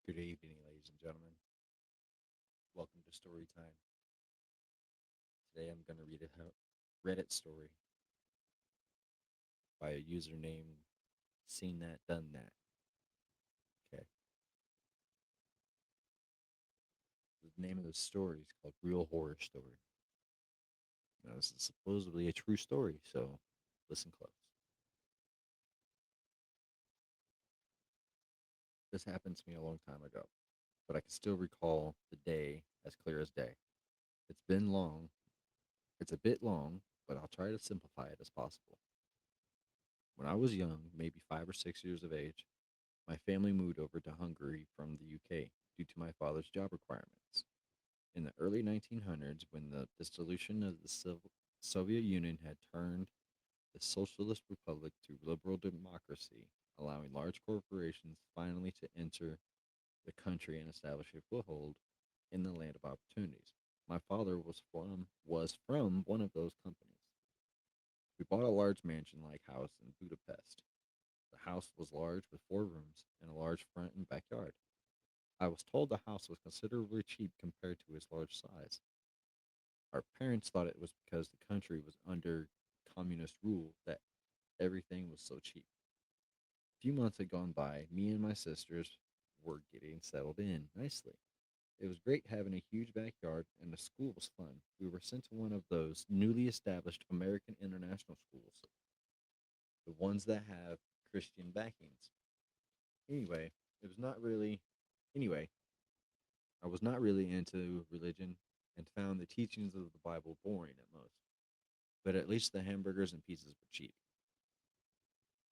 Good evening, ladies and gentlemen. Welcome to Storytime. Today I'm going to read a Reddit story by a user named Seen That Done That. Okay. The name of the story is called Real Horror Story. Now, this is supposedly a true story, so listen close. This happened to me a long time ago, but I can still recall the day as clear as day. It's been long. It's a bit long, but I'll try to simplify it as possible. When I was young, maybe 5 or 6 years of age, my family moved over to Hungary from the UK due to my father's job requirements. In the early 1900s, when the dissolution of the Soviet Union had turned the Socialist Republic to liberal democracy, allowing large corporations finally to enter the country and establish a foothold in the land of opportunities. My father was from one of those companies. We bought a large mansion-like house in Budapest. The house was large with 4 rooms and a large front and backyard. I was told the house was considerably cheap compared to its large size. Our parents thought it was because the country was under communist rule that everything was so cheap. A few months had gone by, me and my sisters were getting settled in nicely. It was great having a huge backyard, and the school was fun. We were sent to one of those newly established American international schools, the ones that have Christian backings. Anyway, it was not really. Anyway, I was not really into religion and found the teachings of the Bible boring at most, but at least the hamburgers and pizzas were cheap.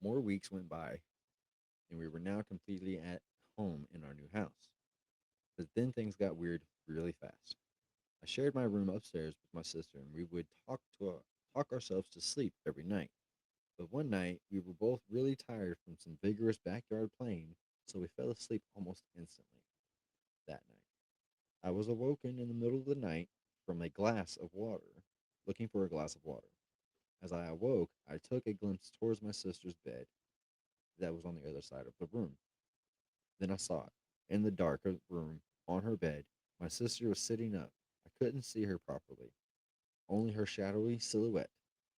More weeks went by, and we were now completely at home in our new house. But then things got weird really fast. I shared my room upstairs with my sister, and we would talk ourselves to sleep every night. But one night, we were both really tired from some vigorous backyard playing, so we fell asleep almost instantly that night. I was awoken in the middle of the night from a glass of water, looking for a glass of water. As I awoke, I took a glimpse towards my sister's bed that was on the other side of the room. Then I saw it. In the dark room, on her bed, my sister was sitting up. I couldn't see her properly, only her shadowy silhouette.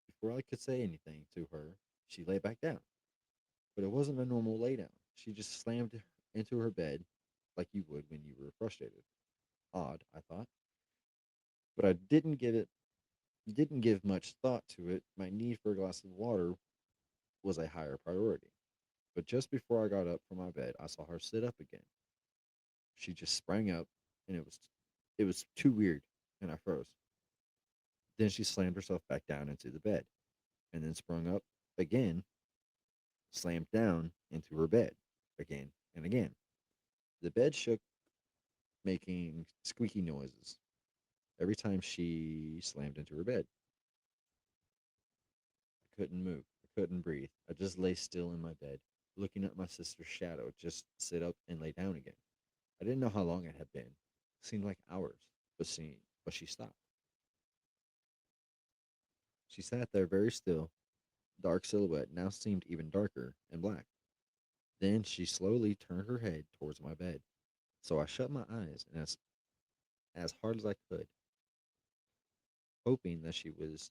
Before I could say anything to her, she lay back down. But it wasn't a normal lay down. She just slammed into her bed like you would when you were frustrated. Odd, I thought, but I didn't give much thought to it. My need for a glass of water was a higher priority. But just before I got up from my bed, I saw her sit up again. She just sprang up, and it was too weird, and I froze. Then she slammed herself back down into the bed, and then sprung up again, slammed down into her bed again and again. The bed shook, making squeaky noises every time she slammed into her bed. I couldn't move. I couldn't breathe. I just lay still in my bed, looking at my sister's shadow just sit up and lay down again. I didn't know how long it had been. It seemed like hours, but she stopped. She sat there very still. Dark silhouette now seemed even darker and black. Then she slowly turned her head towards my bed. So I shut my eyes and as hard as I could, hoping that she was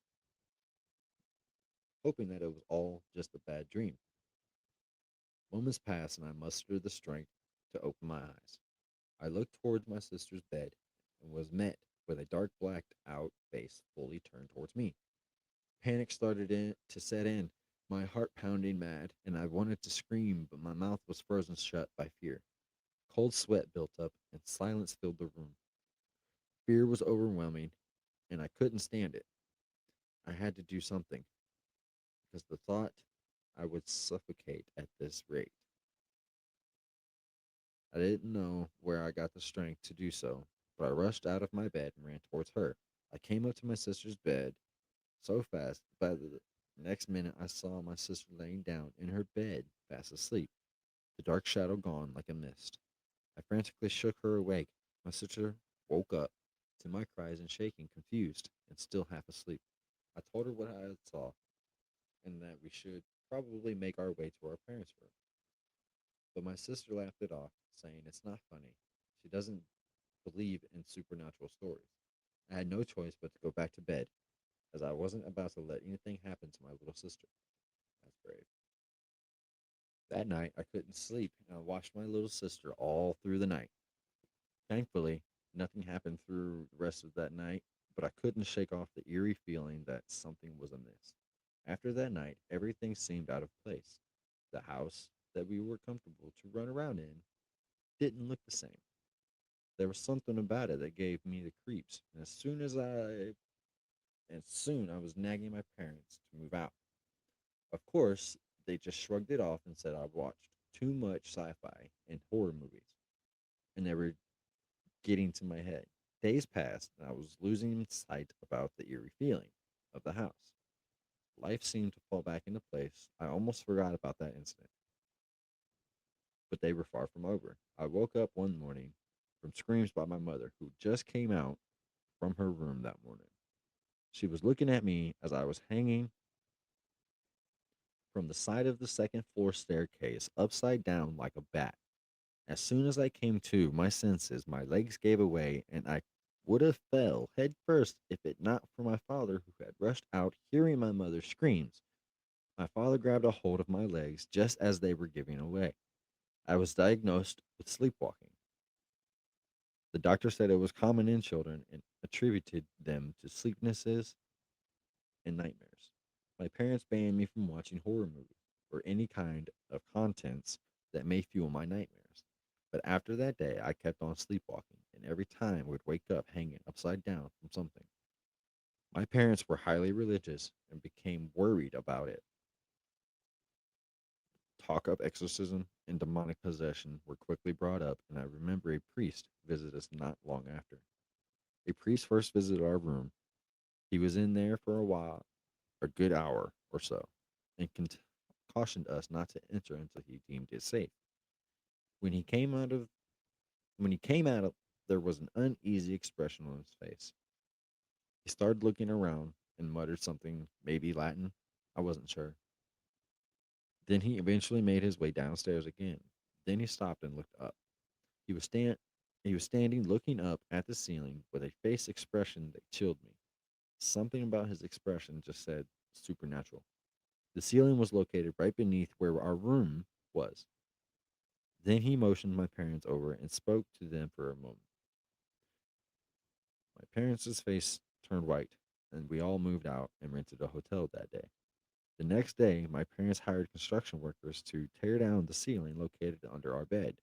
hoping that it was all just a bad dream. Moments passed and I mustered the strength to open my eyes. I looked towards my sister's bed and was met with a dark blacked out face fully turned towards me. Panic started to set in, my heart pounding mad, and I wanted to scream, but my mouth was frozen shut by fear. Cold sweat built up, and silence filled the room. Fear was overwhelming, and I couldn't stand it. I had to do something, because the thought I would suffocate at this rate. I didn't know where I got the strength to do so, but I rushed out of my bed and ran towards her. I came up to my sister's bed so fast, by the next minute I saw my sister laying down in her bed, fast asleep, the dark shadow gone like a mist. I frantically shook her awake. My sister woke up to my cries and shaking, confused, and still half asleep. I told her what I saw and that we should probably make our way to our parents' room. But my sister laughed it off, saying it's not funny. She doesn't believe in supernatural stories. I had no choice but to go back to bed, as I wasn't about to let anything happen to my little sister. That's brave. That night, I couldn't sleep, and I watched my little sister all through the night. Thankfully, nothing happened through the rest of that night, but I couldn't shake off the eerie feeling that something was amiss. After that night, everything seemed out of place. The house that we were comfortable to run around in didn't look the same. There was something about it that gave me the creeps, and soon I was nagging my parents to move out. Of course, they just shrugged it off and said I watched too much sci-fi and horror movies, and they were getting to my head. Days passed, and I was losing sight about the eerie feeling of the house. Life seemed to fall back into place. I almost forgot about that incident, but they were far from over. I woke up one morning from screams by my mother, who just came out from her room that morning. She was looking at me as I was hanging from the side of the second floor staircase, upside down like a bat. As soon as I came to my senses, my legs gave away, and I would have fell head first if it not for my father, who had rushed out, hearing my mother's screams. My father grabbed a hold of my legs just as they were giving away. I was diagnosed with sleepwalking. The doctor said it was common in children and attributed them to sleepnesses and nightmares. My parents banned me from watching horror movies or any kind of contents that may fuel my nightmares. But after that day, I kept on sleepwalking, and every time would wake up hanging upside down from something. My parents were highly religious and became worried about it. Talk of exorcism and demonic possession were quickly brought up, and I remember a priest visited us not long after. A priest first visited our room. He was in there for a while, a good hour or so, and cautioned us not to enter until he deemed it safe. When he came out of when he came out of there was an uneasy expression on his face. He started looking around and muttered something, maybe Latin. I wasn't sure. Then he eventually made his way downstairs again. Then he stopped and looked up. He was stand he was standing looking up at the ceiling with a face expression that chilled me. Something about his expression just said supernatural. The ceiling was located right beneath where our room was. Then he motioned my parents over and spoke to them for a moment. My parents' face turned white, and we all moved out and rented a hotel that day. The next day, my parents hired construction workers to tear down the ceiling located under our bed.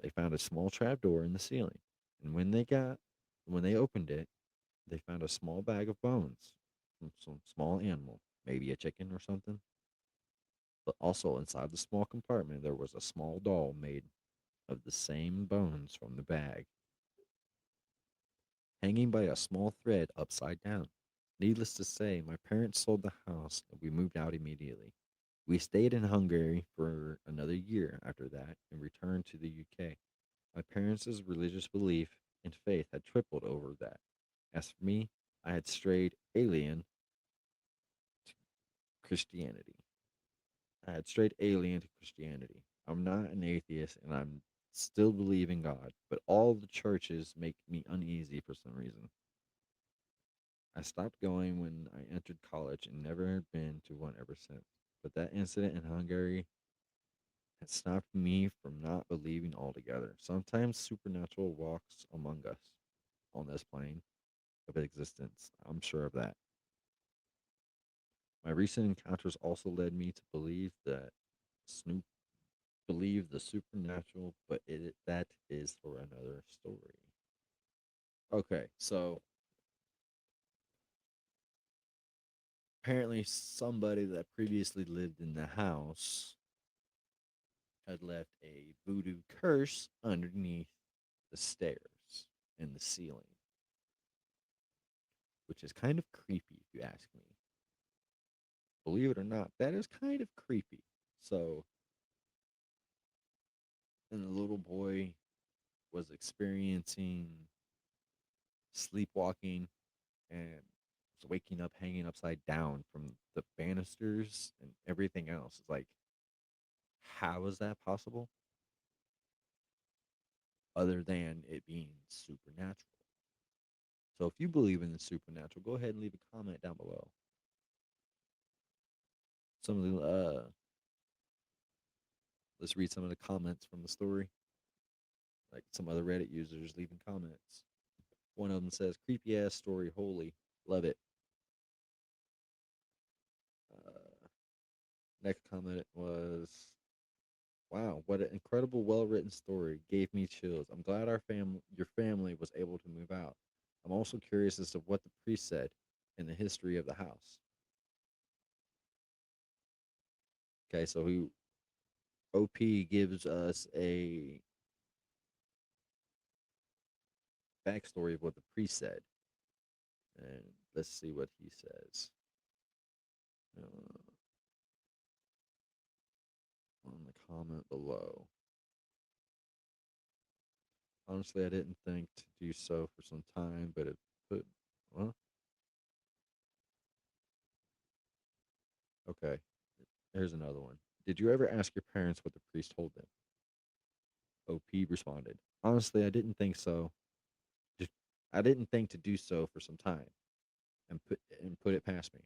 They found a small trap door in the ceiling, and when they opened it, they found a small bag of bones from some small animal, maybe a chicken or something. But also inside the small compartment, there was a small doll made of the same bones from the bag, hanging by a small thread upside down. Needless to say, my parents sold the house and we moved out immediately. We stayed in Hungary for another year after that and returned to the UK. My parents' religious belief and faith had tripled over that. As for me, I had strayed alien to Christianity. I had strayed alien to Christianity. I'm not an atheist and I'm still believe in God, but all the churches make me uneasy for some reason. I stopped going when I entered college and never been to one ever since. But that incident in Hungary had stopped me from not believing altogether. Sometimes supernatural walks among us on this plane of existence. I'm sure of that. My recent encounters also led me to Snoop believe the supernatural, but that is for another story. Okay, so apparently somebody that previously lived in the house had left a voodoo curse underneath the stairs and the ceiling, which is kind of creepy if you ask me. Believe it or not, that is kind of creepy. So, and the little boy was experiencing sleepwalking and was waking up hanging upside down from the banisters and everything else. It's like How is that possible? Other than it being supernatural. So if you believe in the supernatural, go ahead and leave a comment down below. Some of the let's read some of the comments from the story. Like some other Reddit users leaving comments. One of them says, "Creepy ass story, holy, love it." Uh, Next comment was, "Wow, what an incredible, well written story. Gave me chills. I'm glad your family was able to move out. I'm also curious as to what the priest said in the history of the house." Okay, so who OP gives us a backstory of what the priest said, and let's see what he says uh, on the comment below. Honestly, I didn't think to do so for some time, but it put well, okay. Here's another one. Did you ever ask your parents what the priest told them? OP responded, "Honestly, I didn't think so. Just I didn't think to do so for some time and put it past me.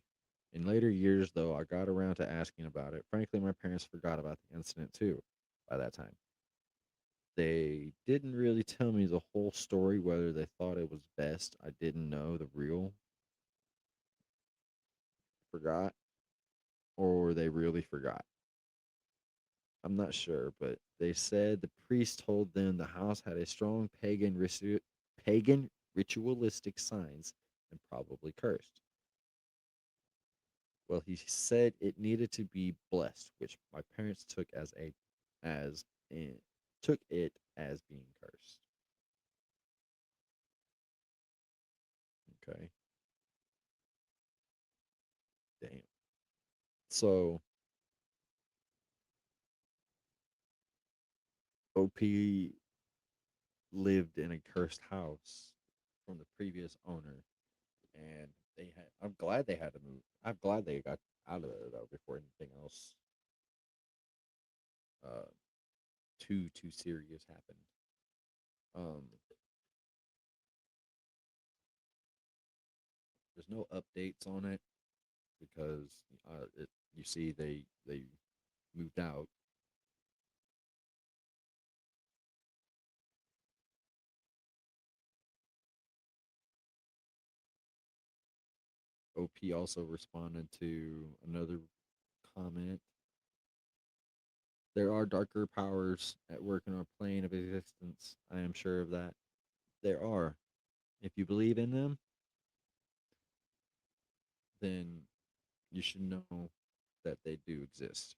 In later years, though, I got around to asking about it. Frankly, my parents forgot about the incident too by that time. They didn't really tell me the whole story, whether they thought it was best. I didn't know the real forgot or they really forgot. I'm not sure, but they said the priest told them the house had a strong pagan ritualistic signs and probably cursed. Well, he said it needed to be blessed, which my parents as in, took it as being cursed. Okay, damn. So OP lived in a cursed house from the previous owner, and they had. I'm glad they had to move. I'm glad they got out of there though before anything else uh too serious happened. Um, there's no updates on it because you see they moved out. OP also responded to another comment. There are darker powers at work in our plane of existence. I am sure of that. There are. If you believe in them, then you should know that they do exist.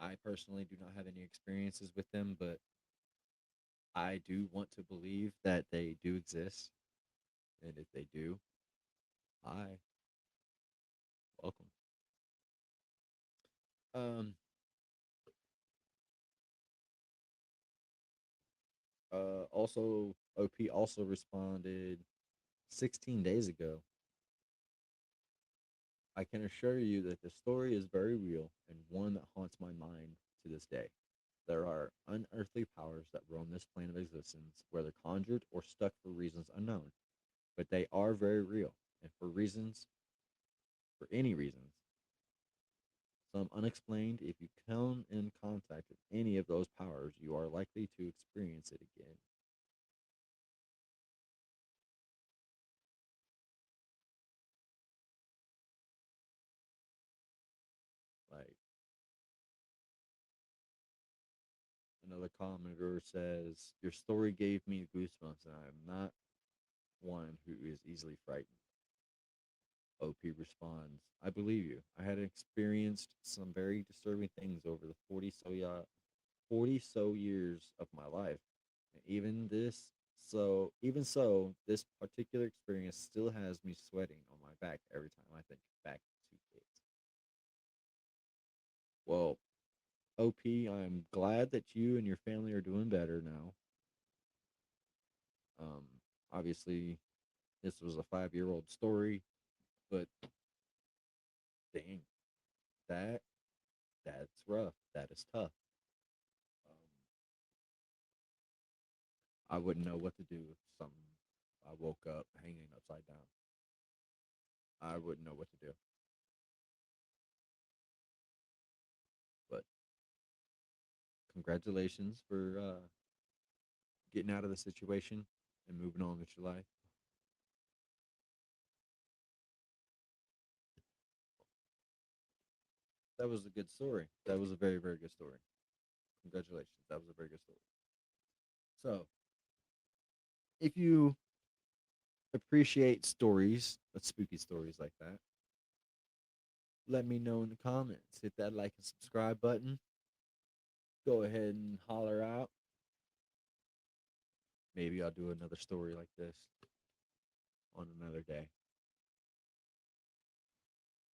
I personally do not have any experiences with them, but I do want to believe that they do exist. And if they do, I welcome. Um, Also, OP also responded 16 days ago. I can assure you that the story is very real and one that haunts my mind to this day. There are unearthly powers that roam this plane of existence, whether conjured or stuck for reasons unknown, but they are very real, and for any reasons, some unexplained, if you come in contact with any of those powers, you are likely to experience it again. Like another commenter says, "Your story gave me goosebumps, and I am not one who is easily frightened." OP responds, "I believe you. I had experienced some very disturbing things over the 40 so years of my life. And even so, this particular experience still has me sweating on my back every time I think back to it." Well, OP, I'm glad that you and your family are doing better now. Um, Obviously, this was a 5-year-old story, but dang, that That's rough. That is tough. Um, I wouldn't know what to do if something I woke up hanging upside down. I wouldn't know what to do. But congratulations for getting out of the situation and moving on with your life. That was a good story. That was a very, very good story. Congratulations. That was a very good story. So, if you appreciate stories, spooky stories like that, let me know in the comments. Hit that like and subscribe button. Go ahead and holler out. Maybe I'll do another story like this on another day.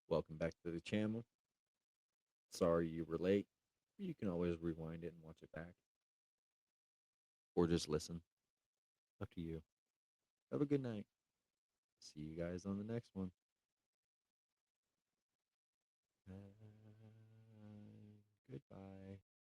Welcome back to the channel. Sorry you were late. You can always rewind it and watch it back or just listen. Up to you. Have a good night. See you guys on the next one. Goodbye.